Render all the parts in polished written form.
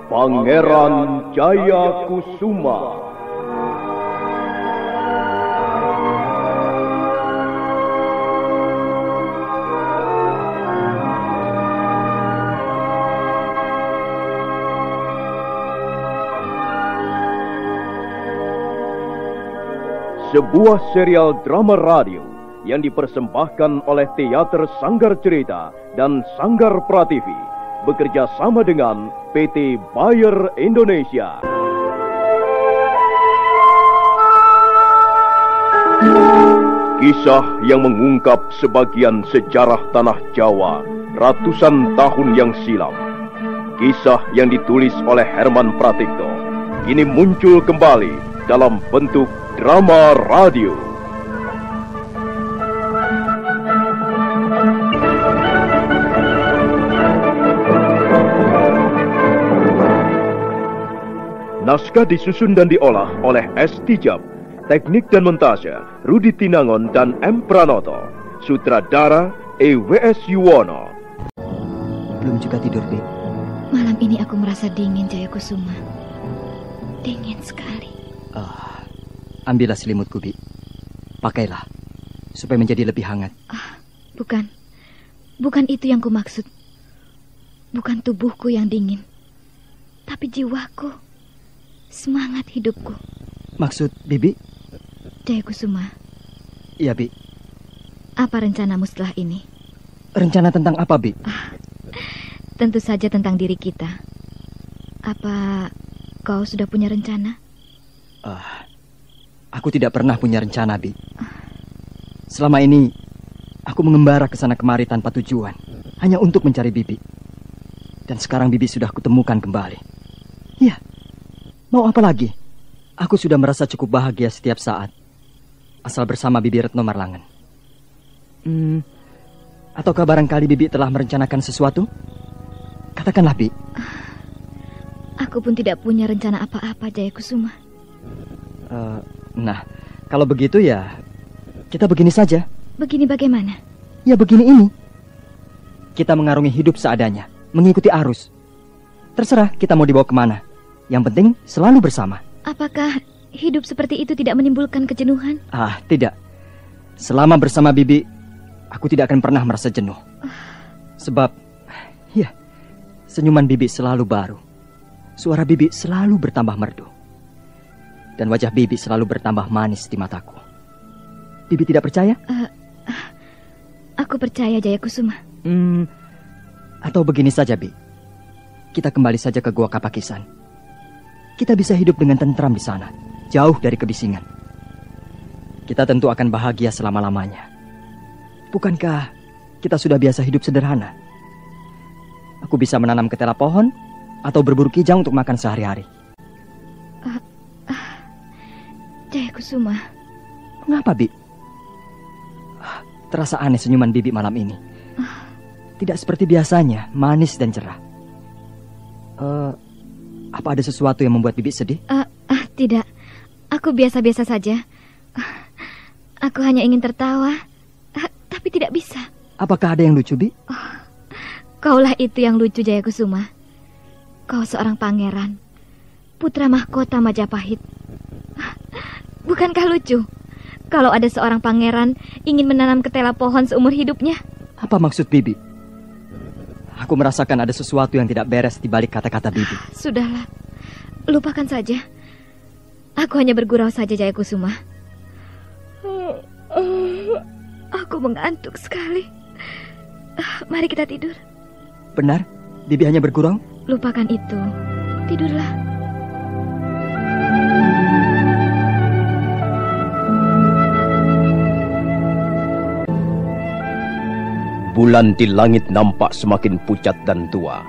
Pangeran Jayakusuma. Sebuah serial drama radio yang dipersembahkan oleh Teater Sanggar Cerita dan Sanggar Prativi bekerja sama dengan PT Bayer Indonesia. Kisah yang mengungkap sebagian sejarah tanah Jawa ratusan tahun yang silam. Kisah yang ditulis oleh Herman Pratikto kini muncul kembali dalam bentuk drama radio. Naskah disusun dan diolah oleh S. Tijab, teknik dan montase Rudi Tinangon dan M. Pranoto, sutradara E.W.S. Yuwono. Belum juga tidur, Bi. Malam ini aku merasa dingin, Jayakusuma. Dingin sekali. Ambillah selimutku, Bi. Pakailah, supaya menjadi lebih hangat. Bukan itu yang kumaksud. Bukan tubuhku yang dingin, tapi jiwaku, semangat hidupku. Maksud Bibi? Jayakusuma. Iya, Bi. Apa rencanamu setelah ini? Rencana tentang apa, Bi? Tentu saja tentang diri kita. Apa kau sudah punya rencana? Aku tidak pernah punya rencana, Bi. Selama ini, aku mengembara ke sana kemari tanpa tujuan, hanya untuk mencari Bibi. Dan sekarang Bibi sudah kutemukan kembali. Ya, mau apa lagi? Aku sudah merasa cukup bahagia setiap saat, asal bersama Bibi Retno Marlangen. Ataukah barangkali Bibi telah merencanakan sesuatu? Katakanlah, Bi. Aku pun tidak punya rencana apa-apa, Jayakusuma. Nah, kalau begitu ya, kita begini saja. Begini bagaimana? Ya begini ini. Kita mengarungi hidup seadanya, mengikuti arus. Terserah kita mau dibawa kemana. Yang penting selalu bersama. Apakah hidup seperti itu tidak menimbulkan kejenuhan? Tidak. Selama bersama Bibi, aku tidak akan pernah merasa jenuh. Sebab, ya, senyuman Bibi selalu baru. Suara Bibi selalu bertambah merdu. Dan wajah Bibi selalu bertambah manis di mataku. Bibi tidak percaya? Aku percaya, Jayakusuma. Atau begini saja, Bi. Kita kembali saja ke Gua Kapakisan. Kita bisa hidup dengan tentram di sana, jauh dari kebisingan. Kita tentu akan bahagia selama-lamanya. Bukankah kita sudah biasa hidup sederhana? Aku bisa menanam ketela pohon atau berburu kijang untuk makan sehari-hari. Jayakusuma. Mengapa, Bi? Terasa aneh senyuman Bibi malam ini. Tidak seperti biasanya, manis dan cerah. Apa ada sesuatu yang membuat Bibi sedih? Tidak. Aku biasa-biasa saja. Aku hanya ingin tertawa, tapi tidak bisa. Apakah ada yang lucu, Bi? Kaulah itu yang lucu, Jayakusuma. Kau seorang pangeran, putra mahkota Majapahit. Bukankah lucu kalau ada seorang pangeran ingin menanam ketela pohon seumur hidupnya? Apa maksud Bibi? Aku merasakan ada sesuatu yang tidak beres di balik kata-kata Bibi. Sudahlah, lupakan saja. Aku hanya bergurau saja, Jayakusuma. Aku mengantuk sekali. Mari kita tidur. Benar? Bibi hanya bergurau? Lupakan itu. Tidurlah. Bulan di langit nampak semakin pucat dan tua.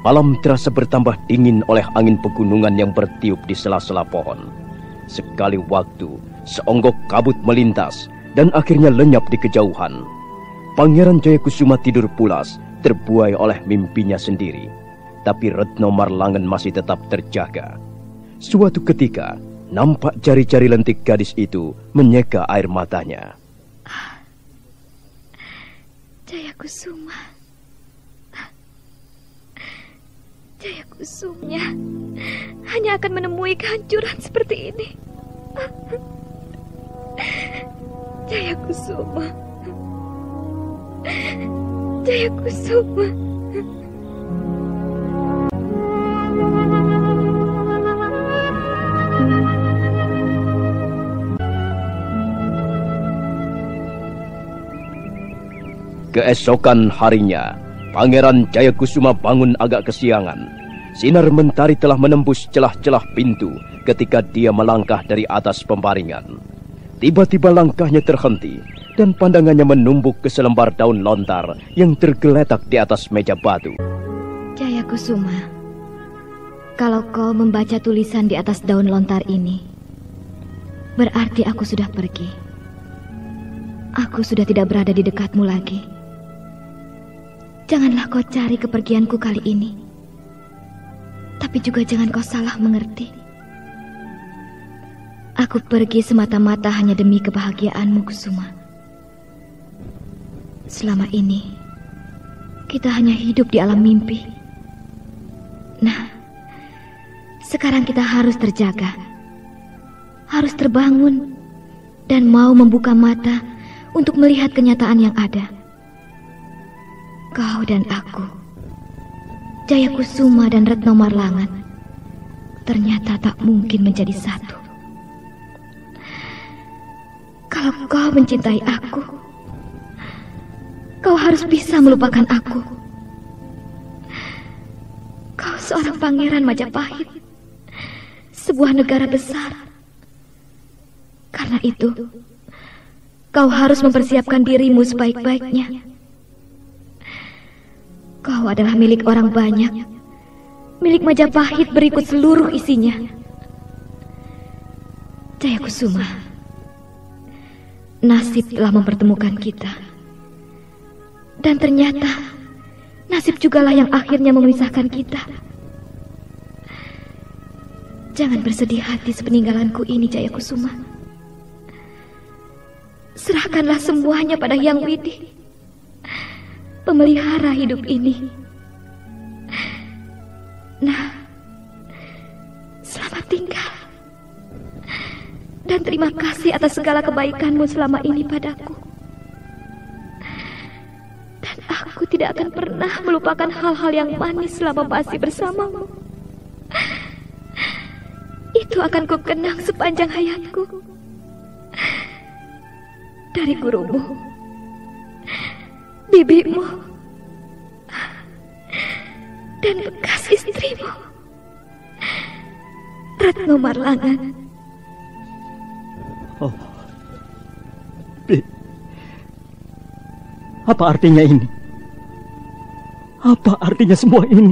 Malam terasa bertambah dingin oleh angin pegunungan yang bertiup di sela-sela pohon. Sekali waktu, seonggok kabut melintas dan akhirnya lenyap di kejauhan. Pangeran Jayakusuma tidur pulas, terbuai oleh mimpinya sendiri. Tapi Retno Marlangen masih tetap terjaga. Suatu ketika, nampak jari-jari lentik gadis itu menyeka air matanya. Jayakusuma. Jayakusumnya hanya akan menemui kehancuran seperti ini. Jayakusuma. Jayakusuma. Keesokan harinya, Pangeran Jayakusuma bangun agak kesiangan. Sinar mentari telah menembus celah-celah pintu ketika dia melangkah dari atas pembaringan. Tiba-tiba langkahnya terhenti dan pandangannya menumbuk ke selembar daun lontar yang tergeletak di atas meja batu. Jayakusuma, kalau kau membaca tulisan di atas daun lontar ini, berarti aku sudah pergi. Aku sudah tidak berada di dekatmu lagi. Janganlah kau cari kepergianku kali ini. Tapi juga jangan kau salah mengerti. Aku pergi semata-mata hanya demi kebahagiaanmu, Kusuma. Selama ini, kita hanya hidup di alam mimpi. Nah, sekarang kita harus terjaga. Harus terbangun dan mau membuka mata untuk melihat kenyataan yang ada. Kau dan aku, Jayakusuma dan Retno Marlangen, ternyata tak mungkin menjadi satu. Kalau kau mencintai aku, kau harus bisa melupakan aku. Kau seorang pangeran Majapahit, sebuah negara besar. Karena itu, kau harus mempersiapkan dirimu sebaik-baiknya. Kau adalah milik orang banyak, milik Majapahit berikut seluruh isinya. Jayakusuma, nasib telah mempertemukan kita. Dan ternyata, nasib jugalah yang akhirnya memisahkan kita. Jangan bersedih hati sepeninggalanku ini, Jayakusuma. Serahkanlah semuanya pada Yang Widi, pemelihara hidup ini. Nah, selamat tinggal. Dan terima kasih atas segala kebaikanmu selama ini padaku. Dan aku tidak akan pernah melupakan hal-hal yang manis selama masih bersamamu. Itu akan kukenang sepanjang hayatku. Dari gurumu, bibimu, dan bekas istrimu, Retno Marlangen. Oh, Bi, apa artinya ini? Apa artinya semua ini?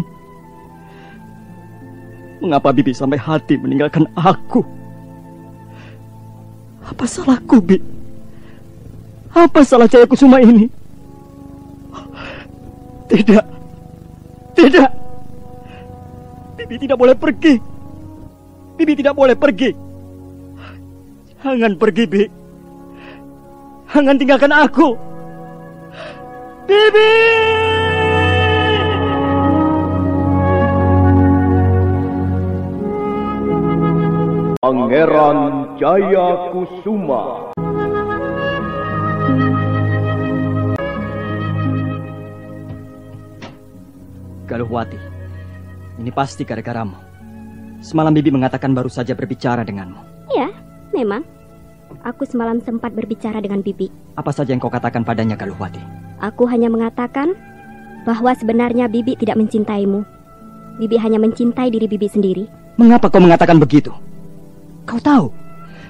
Mengapa Bibi sampai hati meninggalkan aku? Apa salahku, Bi? Apa salah Jayakusuma ini? Tidak. Tidak. Bibi tidak boleh pergi. Bibi tidak boleh pergi. Jangan pergi, Bi. Jangan tinggalkan aku. Bibi! Pangeran Jayakusuma. Galuhwati, ini pasti gara-garamu. Semalam Bibi mengatakan baru saja berbicara denganmu. Ya, memang. Aku semalam sempat berbicara dengan Bibi. Apa saja yang kau katakan padanya, Galuhwati? Aku hanya mengatakan bahwa sebenarnya Bibi tidak mencintaimu. Bibi hanya mencintai diri Bibi sendiri. Mengapa kau mengatakan begitu? Kau tahu,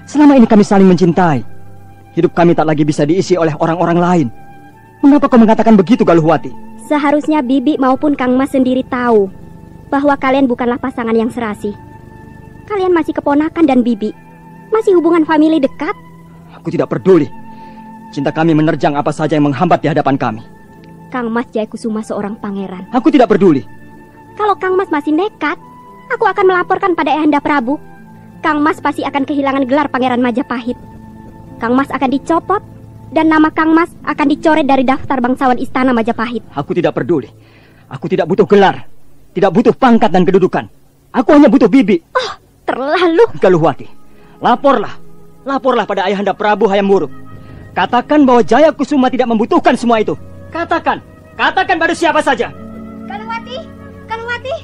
selama ini kami saling mencintai. Hidup kami tak lagi bisa diisi oleh orang-orang lain. Mengapa kau mengatakan begitu, Galuhwati? Seharusnya Bibi maupun Kang Mas sendiri tahu bahwa kalian bukanlah pasangan yang serasi. Kalian masih keponakan dan Bibi. Masih hubungan famili dekat. Aku tidak peduli. Cinta kami menerjang apa saja yang menghambat di hadapan kami. Kang Mas Jayakusuma seorang pangeran. Aku tidak peduli. Kalau Kang Mas masih nekat, aku akan melaporkan pada Ayahanda Prabu. Kang Mas pasti akan kehilangan gelar Pangeran Majapahit. Kang Mas akan dicopot dan nama Kang Mas akan dicoret dari daftar bangsawan Istana Majapahit. Aku tidak peduli. Aku tidak butuh gelar, tidak butuh pangkat dan kedudukan. Aku hanya butuh Bibi. Oh, terlalu. Galuhwati, laporlah pada Ayahanda Prabu Hayam Wuruk. Katakan bahwa Jayakusuma tidak membutuhkan semua itu. Katakan pada siapa saja. Galuhwati,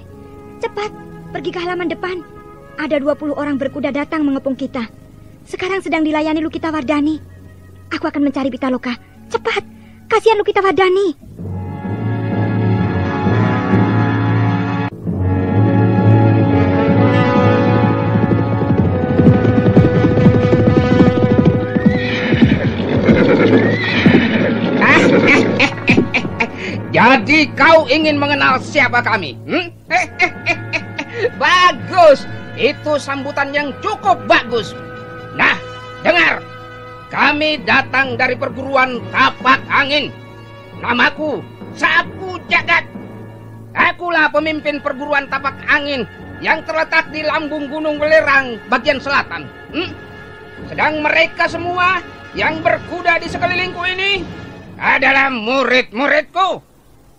cepat pergi ke halaman depan. Ada 20 orang berkuda datang mengepung kita. Sekarang sedang dilayani Lukitawardhani. Aku akan mencari Pitaloka. Cepat, kasihan Lukitawardhani. Jadi kau ingin mengenal siapa kami? Bagus, itu sambutan yang cukup bagus. Nah, dengar. Kami datang dari perguruan Tapak Angin. Namaku Sapu Jagat. Akulah pemimpin perguruan Tapak Angin yang terletak di lambung Gunung Belerang bagian selatan. Sedang mereka semua yang berkuda di sekelilingku ini adalah murid-muridku.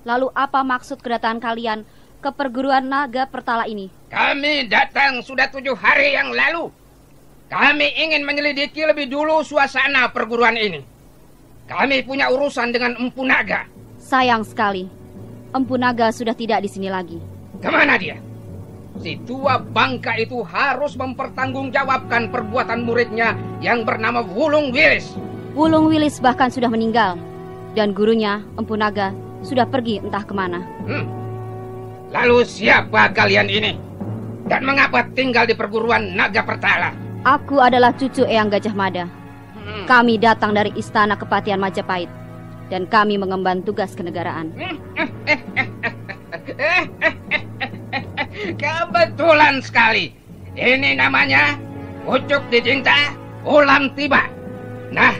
Lalu apa maksud kedatangan kalian ke perguruan Naga Pertala ini? Kami datang sudah 7 hari yang lalu. Kami ingin menyelidiki lebih dulu suasana perguruan ini. Kami punya urusan dengan Empu Naga. Sayang sekali, Empu Naga sudah tidak di sini lagi. Kemana dia? Si tua bangka itu harus mempertanggungjawabkan perbuatan muridnya yang bernama Wulung Wilis. Wulung Wilis bahkan sudah meninggal. Dan gurunya, Empu Naga, sudah pergi entah kemana. Lalu siapa kalian ini? Dan mengapa tinggal di perguruan Naga Pertala? Aku adalah cucu Eyang Gajah Mada. Kami datang dari Istana Kepatihan Majapahit. Dan kami mengemban tugas kenegaraan. Kebetulan sekali. Ini namanya Pucuk Dicinta Ulam Tiba. Nah,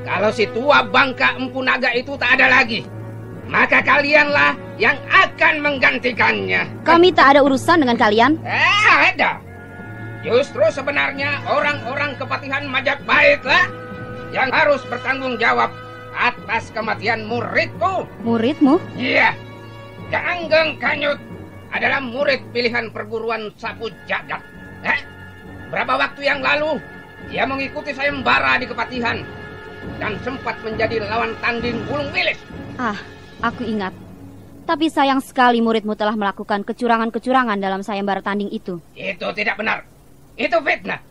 kalau si tua bangka Empu Naga itu tak ada lagi, maka kalianlah yang akan menggantikannya. Kami tak ada urusan dengan kalian. Ada. Justru sebenarnya orang-orang Kepatihan Majapahitlah yang harus bertanggung jawab atas kematian muridku. Muridmu? Iya. Ganggeng Kanyut adalah murid pilihan perguruan Sapu Jagat. Berapa waktu yang lalu dia mengikuti sayembara di Kepatihan dan sempat menjadi lawan tanding Wulung Wilis. Aku ingat. Tapi sayang sekali muridmu telah melakukan kecurangan-kecurangan dalam sayembara tanding itu. Itu tidak benar. Itu fitnah.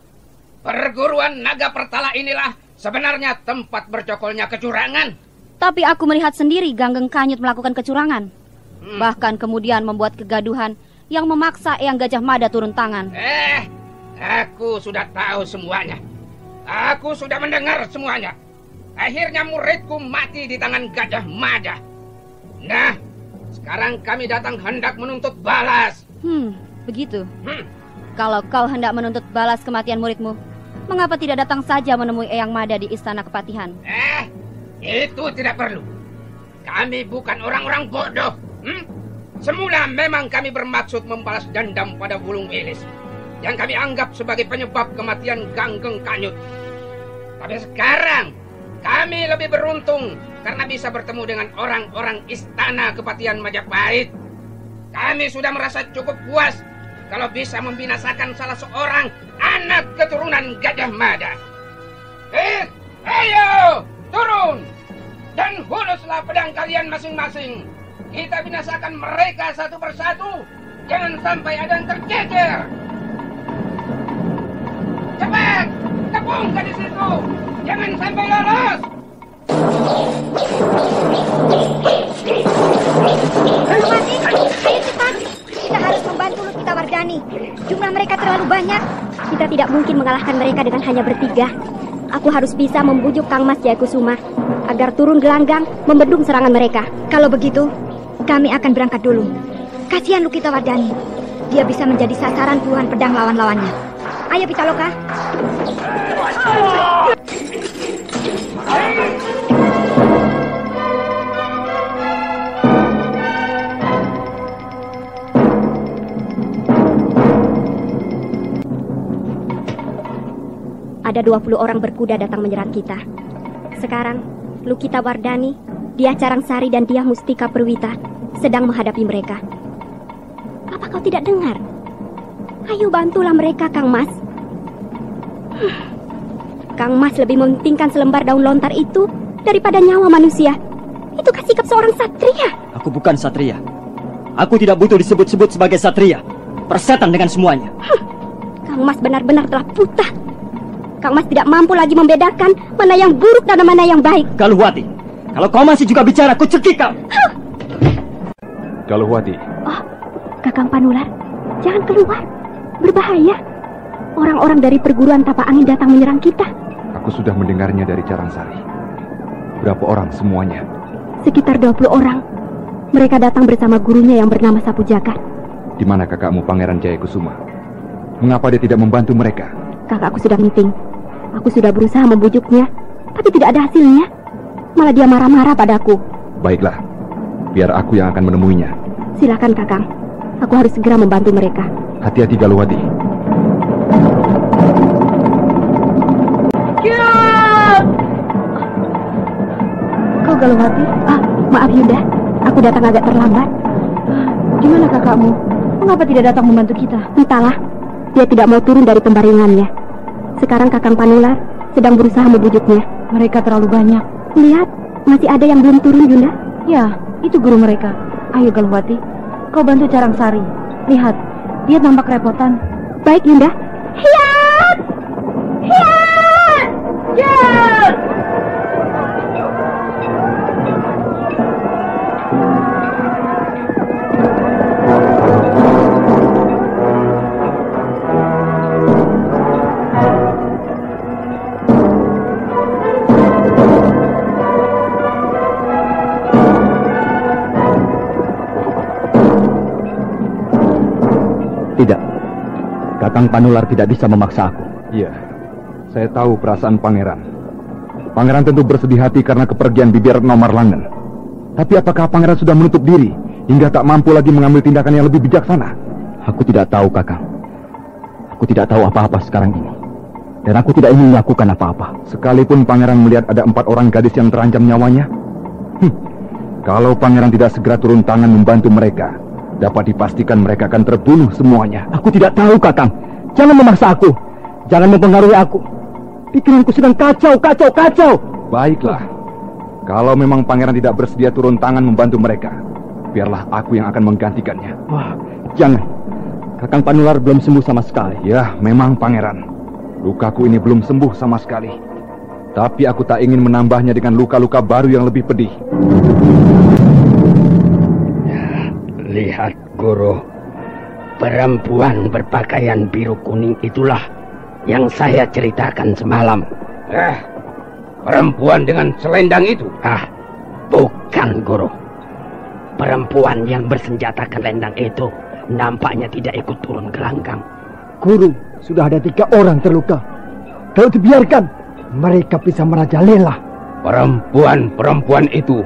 Perguruan Naga Pertala inilah sebenarnya tempat bercokolnya kecurangan. Tapi aku melihat sendiri Ganggeng Kanyut melakukan kecurangan. Bahkan kemudian membuat kegaduhan yang memaksa Eyang Gajah Mada turun tangan. Aku sudah tahu semuanya. Aku sudah mendengar semuanya. Akhirnya muridku mati di tangan Gajah Mada. Nah, sekarang kami datang hendak menuntut balas. Begitu. Kalau kau hendak menuntut balas kematian muridmu, mengapa tidak datang saja menemui Eyang Mada di Istana Kepatihan? Itu tidak perlu. Kami bukan orang-orang bodoh. Semula memang kami bermaksud membalas dendam pada Wulung Wilis yang kami anggap sebagai penyebab kematian Ganggeng Kanyut. Tapi sekarang kami lebih beruntung karena bisa bertemu dengan orang-orang Istana Kepatihan Majapahit. Kami sudah merasa cukup puas kalau bisa membinasakan salah seorang anak keturunan Gajah Mada. Ayo, turun dan huluslah pedang kalian masing-masing. Kita binasakan mereka satu persatu. Jangan sampai ada yang tercecer. Cepat, tepung ke di situ. Jangan sampai lolos. Galuhwati, ayo cepat. Kita harus membantu Lukitawardhani. Jumlah mereka terlalu banyak. Kita tidak mungkin mengalahkan mereka dengan hanya bertiga. Aku harus bisa membujuk Kang Mas Jayakusuma agar turun gelanggang membendung serangan mereka. Kalau begitu, kami akan berangkat dulu. Kasihan Lukitawardhani. Dia bisa menjadi sasaran puluhan pedang lawan-lawannya. Ayo Pitaloka. Ada 20 orang berkuda datang menyerang kita. Sekarang, Lukitawardhani, Dyah Carangsari dan Dyah Mustika Perwita sedang menghadapi mereka. Apa kau tidak dengar? Ayo bantulah mereka, Kang Mas. Kang Mas lebih mementingkan selembar daun lontar itu daripada nyawa manusia. Itu kan sikap seorang satria. Aku bukan satria. Aku tidak butuh disebut-sebut sebagai satria. Persetan dengan semuanya. Kang Mas benar-benar telah buta. Kang Mas tidak mampu lagi membedakan mana yang buruk dan mana yang baik. Galuhwati, kalau kau masih juga bicara, aku cekik kau. Galuhwati. Oh, Kakang Panular, jangan keluar. Berbahaya. Orang-orang dari perguruan tapak angin datang menyerang kita. Aku sudah mendengarnya dari Carangsari. Berapa orang semuanya? Sekitar 20 orang. Mereka datang bersama gurunya yang bernama Sapu Jagat. Di mana kakakmu Pangeran Jayakusuma? Mengapa dia tidak membantu mereka? Kakakku sudah meeting. Aku sudah berusaha membujuknya, tapi tidak ada hasilnya. Malah dia marah-marah padaku. Baiklah, biar aku yang akan menemuinya. Silakan Kakang. Aku harus segera membantu mereka. Hati-hati Galuhwati. Kau Galuhwati? Maaf Yunda, aku datang agak terlambat. Gimana kakakmu? Mengapa tidak datang membantu kita? Entahlah, dia tidak mau turun dari pembaringannya. Sekarang Kakang Panular sedang berusaha membujuknya. Mereka terlalu banyak. Lihat, masih ada yang belum turun Yunda. Ya, itu guru mereka. Ayo Galuhwati, kau bantu Carangsari. Lihat, dia tampak repotan. Baik Yunda. Hiat! Hiat! Hiat! Tidak, Kakang Panular tidak bisa memaksa aku. Iya, saya tahu perasaan Pangeran. Pangeran tentu bersedih hati karena kepergian Bibir Nomarlangen. Tapi apakah Pangeran sudah menutup diri hingga tak mampu lagi mengambil tindakan yang lebih bijaksana? Aku tidak tahu, Kakang. Aku tidak tahu apa-apa sekarang ini. Dan aku tidak ingin melakukan apa-apa. Sekalipun Pangeran melihat ada 4 orang gadis yang terancam nyawanya, kalau Pangeran tidak segera turun tangan membantu mereka, dapat dipastikan mereka akan terbunuh semuanya. Aku tidak tahu, Kakang. Jangan memaksa aku. Jangan mempengaruhi aku. Pikiranku sedang kacau. Baiklah. Kalau memang Pangeran tidak bersedia turun tangan membantu mereka, biarlah aku yang akan menggantikannya. Wah, jangan. Kakang Panular belum sembuh sama sekali. Ya, memang Pangeran. Lukaku ini belum sembuh sama sekali. Tapi aku tak ingin menambahnya dengan luka-luka baru yang lebih pedih. Lihat, Guru. Perempuan berpakaian biru kuning itulah yang saya ceritakan semalam. Perempuan dengan selendang itu? Bukan, Guru. Perempuan yang bersenjatakan selendang itu nampaknya tidak ikut turun gelanggang. Guru, sudah ada 3 orang terluka. Kalau dibiarkan, mereka bisa merajalela. Perempuan itu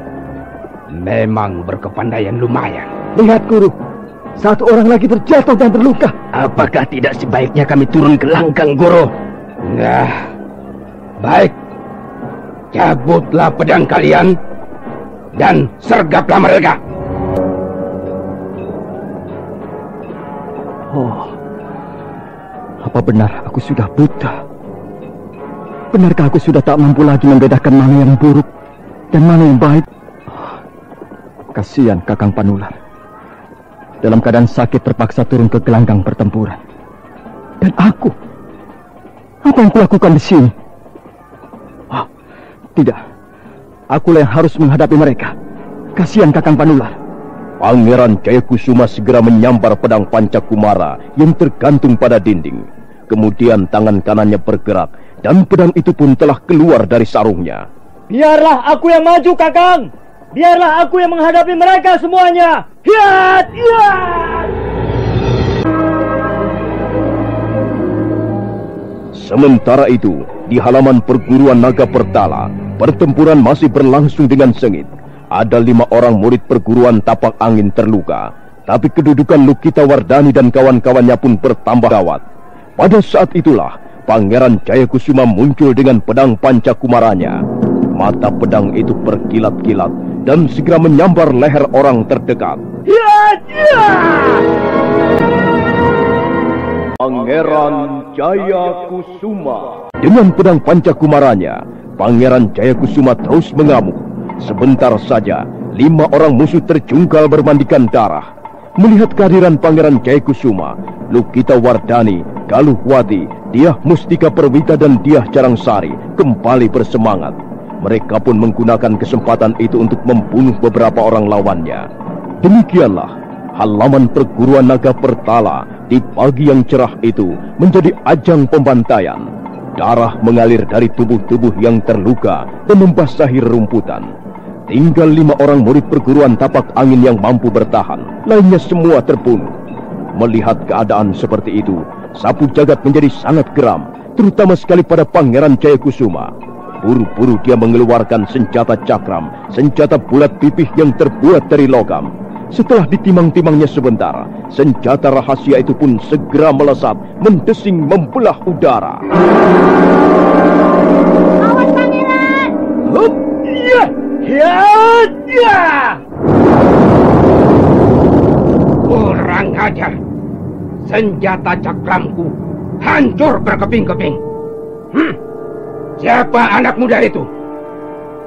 memang berkepandaian lumayan. Lihat Guru, 1 orang lagi terjatuh dan terluka. Apakah tidak sebaiknya kami turun ke gelanggang, Guru? Nah, baik. Cabutlah pedang kalian dan sergaplah mereka. Oh, apa benar aku sudah buta? Benarkah aku sudah tak mampu lagi membedakan mana yang buruk dan mana yang baik? Kasihan Kakang Panular. Dalam keadaan sakit terpaksa turun ke gelanggang pertempuran. Dan aku, apa yang kulakukan di sini? Oh, tidak. Akulah yang harus menghadapi mereka. Kasihan Kakang Panular. Pangeran Jayakusuma segera menyambar pedang Pancakumara yang tergantung pada dinding. Kemudian tangan kanannya bergerak dan pedang itu pun telah keluar dari sarungnya. Biarlah aku yang maju, Kakang. Biarlah aku yang menghadapi mereka semuanya. Hiat! Hiat! Sementara itu, di halaman perguruan Naga Pertala, pertempuran masih berlangsung dengan sengit. Ada 5 orang murid perguruan Tapak Angin terluka, tapi kedudukan Lukita Wardani dan kawan-kawannya pun bertambah gawat. Pada saat itulah, Pangeran Jayakusuma muncul dengan pedang pancakumaranya. Mata pedang itu berkilat-kilat dan segera menyambar leher orang terdekat. Hiat! Hiat! Pangeran Jayakusuma. Dengan pedang pancakumaranya, Pangeran Jayakusuma terus mengamuk. Sebentar saja, 5 orang musuh terjungkal bermandikan darah. Melihat kehadiran Pangeran Jayakusuma, Lukita Wardani, Galuhwati, Diah Mustika Perwita dan Diah Jarangsari kembali bersemangat. Mereka pun menggunakan kesempatan itu untuk membunuh beberapa orang lawannya. Demikianlah, halaman perguruan Naga Pertala di pagi yang cerah itu menjadi ajang pembantaian. Darah mengalir dari tubuh-tubuh yang terluka dan membasahi rumputan. Tinggal 5 orang murid perguruan Tapak Angin yang mampu bertahan, lainnya semua terbunuh. Melihat keadaan seperti itu, Sapu Jagat menjadi sangat geram, terutama sekali pada Pangeran Jayakusuma. Buru-buru dia mengeluarkan senjata cakram, senjata bulat pipih yang terbuat dari logam. Setelah ditimang-timangnya sebentar, senjata rahasia itu pun segera melesat, mendesing membelah udara. Awas, Pangeran! Hup! Ya! Hiat! Ya! Kurang ajar. Senjata cakramku hancur berkeping-keping. Siapa anak muda itu?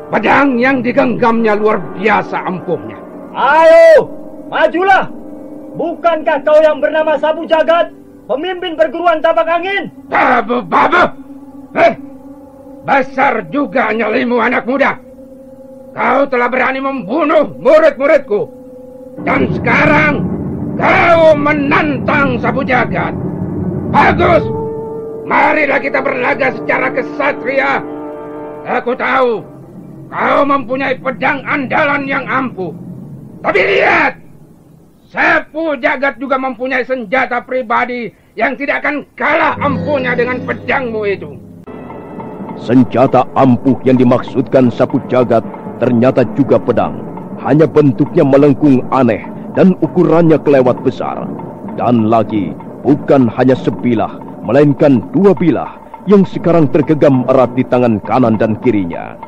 Pedang yang digenggamnya luar biasa ampuhnya. Ayo, majulah. Bukankah kau yang bernama Sapu Jagat, pemimpin perguruan Tapak Angin? Babu. Besar juga nyalimu anak muda. Kau telah berani membunuh murid-muridku. Dan sekarang kau menantang Sapu Jagat. Bagus. Marilah kita berlaga secara kesatria. Aku tahu kau mempunyai pedang andalan yang ampuh. Tapi lihat, Sapu Jagat juga mempunyai senjata pribadi yang tidak akan kalah ampuhnya dengan pedangmu itu. Senjata ampuh yang dimaksudkan Sapu Jagat ternyata juga pedang. Hanya bentuknya melengkung aneh dan ukurannya kelewat besar. Dan lagi, bukan hanya sebilah, melainkan 2 bilah yang sekarang tergenggam erat di tangan kanan dan kirinya.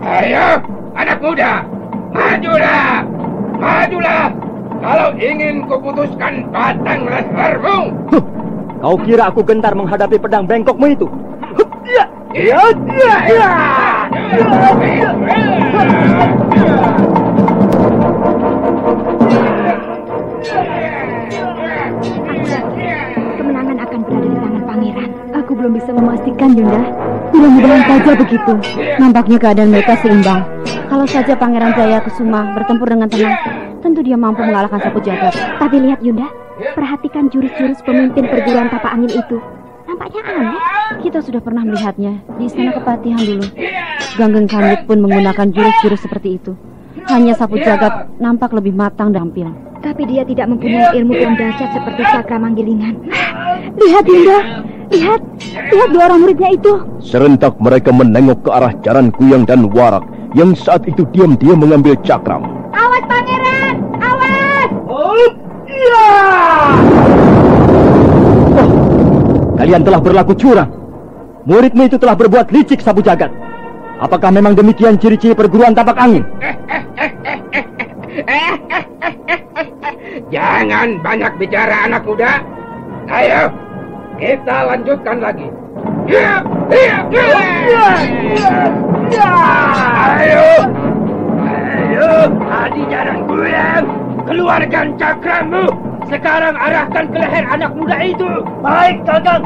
Ayo, anak muda, majulah! Majulah! Kalau ingin kuputuskan batang lehermu. Kau kira aku gentar menghadapi pedang bengkokmu itu? Kemenangan akan berada di tangan pangeran. Aku belum bisa memastikan, Yunda. Mudah-mudahan saja begitu. Nampaknya keadaan mereka seimbang. Kalau saja Pangeran Jayakusuma bertempur dengan tenang, tentu dia mampu mengalahkan Sapu Jagat. Tapi lihat, Yunda, perhatikan jurus-jurus pemimpin perguruan Tapak Angin itu. Nampaknya aneh. Kita sudah pernah melihatnya di Istana Kepatihan dulu. Ganggeng Kanyut pun menggunakan jurus-jurus seperti itu. Hanya Sapu Jagat nampak lebih matang dan tampil. Tapi dia tidak mempunyai ilmu yang dahsyat seperti Cakra Manggilingan. Lihat, Yunda. Lihat 2 orang muridnya itu. Serentak mereka menengok ke arah Jaran Kuyang dan Warak yang saat itu diam-diam mengambil cakram. Awas, Pangeran! Awas! Kalian telah berlaku curang. Muridmu itu telah berbuat licik, Sapu Jagat. Apakah memang demikian ciri-ciri perguruan Tapak Angin? Jangan banyak bicara, anak muda. Ayo, kita lanjutkan lagi. Ayo, Adi Jaran Kuyang, keluarkan cakramu. Sekarang arahkan ke leher anak muda itu. Baik, Kakang.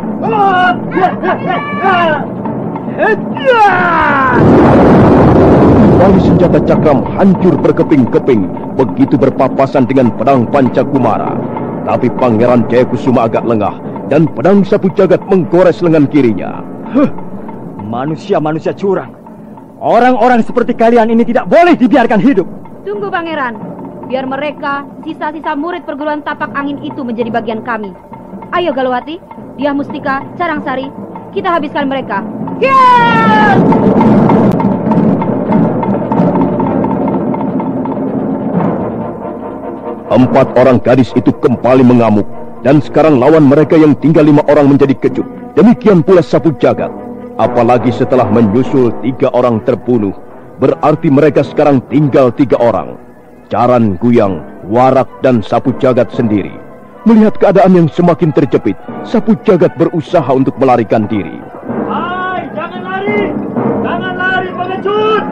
Kembali senjata cakram hancur berkeping-keping, begitu berpapasan dengan pedang Pancakumara. Tapi Pangeran Jayakusuma agak lengah, dan pedang Sapu Jagat menggores lengan kirinya. Manusia-manusia curang. Orang-orang seperti kalian ini tidak boleh dibiarkan hidup. Tunggu Pangeran, biar mereka, sisa-sisa murid perguruan tapak angin itu menjadi bagian kami. Ayo Galawati, Dyah Mustika, Carangsari, kita habiskan mereka. Yes! Empat orang gadis itu kembali mengamuk, dan sekarang lawan mereka yang tinggal 5 orang menjadi kecut. Demikian pula Sapu Jagat. Apalagi setelah menyusul 3 orang terbunuh, berarti mereka sekarang tinggal 3 orang. Caran Guyang, Warak, dan Sapu Jagat sendiri. Melihat keadaan yang semakin terjepit, Sapu Jagat berusaha untuk melarikan diri. Hai, jangan lari! Jangan lari, pengecut!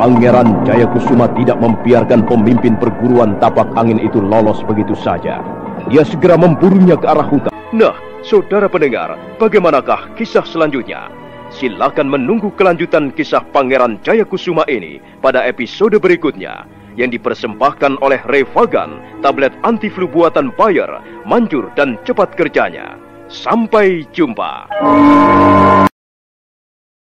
Pangeran Jayakusuma tidak membiarkan pemimpin perguruan tapak angin itu lolos begitu saja. Dia segera memburunya ke arah hutan. Nah, saudara pendengar, bagaimanakah kisah selanjutnya? Silakan menunggu kelanjutan kisah Pangeran Jayakusuma ini pada episode berikutnya, yang dipersembahkan oleh Revagan, tablet anti flu buatan Bayer, manjur dan cepat kerjanya. Sampai jumpa.